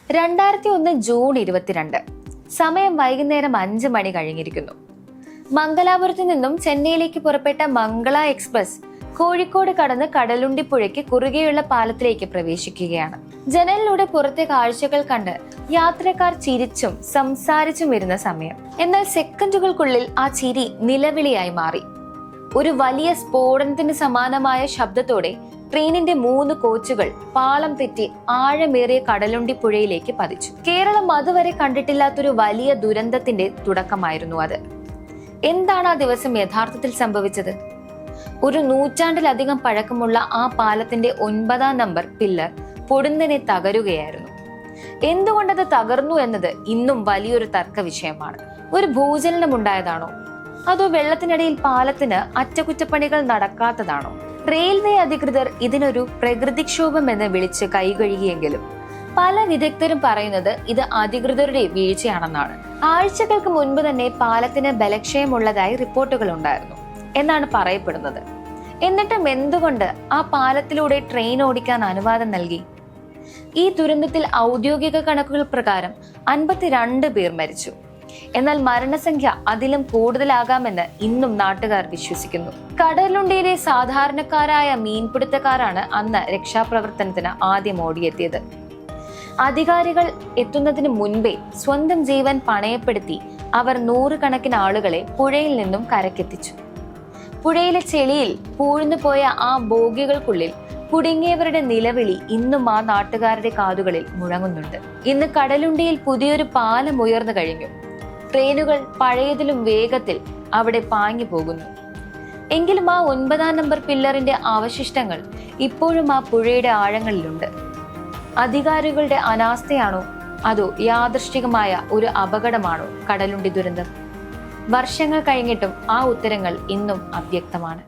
2001 June 22. സമയം വൈകുന്നേരം 5 മണി കഴിഞ്ഞിരിക്കുന്നു. മംഗലാപുരത്ത് നിന്നും ചെന്നൈയിലേക്ക് പുറപ്പെട്ട മംഗള എക്സ്പ്രസ് കോഴിക്കോട് കടന്ന് കടലുണ്ടിപ്പുഴയ്ക്ക് കുറുകെയുള്ള പാലത്തിലേക്ക് പ്രവേശിക്കുകയാണ്. ജനലിലൂടെ പുറത്തെ കാഴ്ചകൾ കണ്ട് യാത്രക്കാർ ചിരിച്ചും സംസാരിച്ചും ഇരുന്ന സമയം. എന്നാൽ സെക്കൻഡുകൾക്കുള്ളിൽ ആ ചിരി നിലവിളിയായി മാറി. ഒരു വലിയ സ്ഫോടനത്തിന് സമാനമായ ശബ്ദത്തോടെ ട്രെയിനിന്റെ 3 കോച്ചുകൾ പാളം തെറ്റി ആഴമേറിയ കടലുണ്ടിപ്പുഴയിലേക്ക് പതിച്ചു. കേരളം അതുവരെ കണ്ടിട്ടില്ലാത്തൊരു വലിയ ദുരന്തത്തിന്റെ തുടക്കമായിരുന്നു അത്. എന്താണ് ആ ദിവസം യഥാർത്ഥത്തിൽ സംഭവിച്ചത്? ഒരു നൂറ്റാണ്ടിലധികം പഴക്കമുള്ള ആ പാലത്തിന്റെ 9-ാം നമ്പർ പില്ലർ പൊടുന്നനെ തകരുകയായിരുന്നു. എന്തുകൊണ്ടത് തകർന്നു എന്നത് ഇന്നും വലിയൊരു തർക്ക വിഷയമാണ്. ഒരു ഭൂചലനം ഉണ്ടായതാണോ, അതോ വെള്ളത്തിനിടയിൽ പാലത്തിന് അറ്റകുറ്റപ്പണികൾ നടക്കാത്തതാണോ? റെയിൽവേ അധികൃതർ ഇതിനൊരു പ്രകൃതിക്ഷോഭം എന്ന് വിളിച്ച് കൈകഴുകിയെങ്കിലും പല വിദഗ്ധരും പറയുന്നത് ഇത് അധികൃതരുടെ വീഴ്ചയാണെന്നാണ്. ആഴ്ചകൾക്ക് മുൻപ് തന്നെ പാലത്തിന് ബലക്ഷയമുള്ളതായി റിപ്പോർട്ടുകൾ ഉണ്ടായിരുന്നു എന്നാണ് പറയപ്പെടുന്നത്. എന്നിട്ടും എന്തുകൊണ്ട് ആ പാലത്തിലൂടെ ട്രെയിൻ ഓടിക്കാൻ അനുവാദം നൽകി? ഈ ദുരന്തത്തിൽ ഔദ്യോഗിക കണക്കുകൾ പ്രകാരം 52 പേർ മരിച്ചു. എന്നാൽ മരണസംഖ്യ അതിലും കൂടുതലാകാമെന്ന് ഇന്നും നാട്ടുകാർ വിശ്വസിക്കുന്നു. കടലുണ്ടിയിലെ സാധാരണക്കാരായ മീൻപിടുത്തക്കാരാണ് അന്ന് രക്ഷാപ്രവർത്തനത്തിന് ആദ്യം ഓടിയെത്തിയത്. അധികാരികൾ എത്തുന്നതിന് മുൻപേ സ്വന്തം ജീവൻ പണയപ്പെടുത്തി അവർ 100 കണക്കിന് ആളുകളെ പുഴയിൽ നിന്നും കരക്കെത്തിച്ചു. പുഴയിലെ ചെളിയിൽ പൂഴ്ന്നു പോയ ആ ബോഗികൾക്കുള്ളിൽ കുടുങ്ങിയവരുടെ നിലവിളി ഇന്നും ആ നാട്ടുകാരുടെ കാതുകളിൽ മുഴങ്ങുന്നുണ്ട്. ഇന്ന് കടലുണ്ടിയിൽ പുതിയൊരു പാലം ഉയർന്നു കഴിഞ്ഞു. ട്രെയിനുകൾ പഴയതിലും വേഗത്തിൽ അവിടെ പാഞ്ഞു പോകുന്നു. എങ്കിലും ആ 9-ാം നമ്പർ പില്ലറിന്റെ അവശിഷ്ടങ്ങൾ ഇപ്പോഴും ആ പുഴയുടെ ആഴങ്ങളിലുണ്ട്. അധികാരികളുടെ അനാസ്ഥയാണോ, അതോ യാദൃശ്ചികമായ ഒരു അപകടമാണോ കടലുണ്ടി ദുരന്തം? വർഷങ്ങൾ കഴിഞ്ഞിട്ടും ആ ഉത്തരങ്ങൾ ഇന്നും അവ്യക്തമാണ്.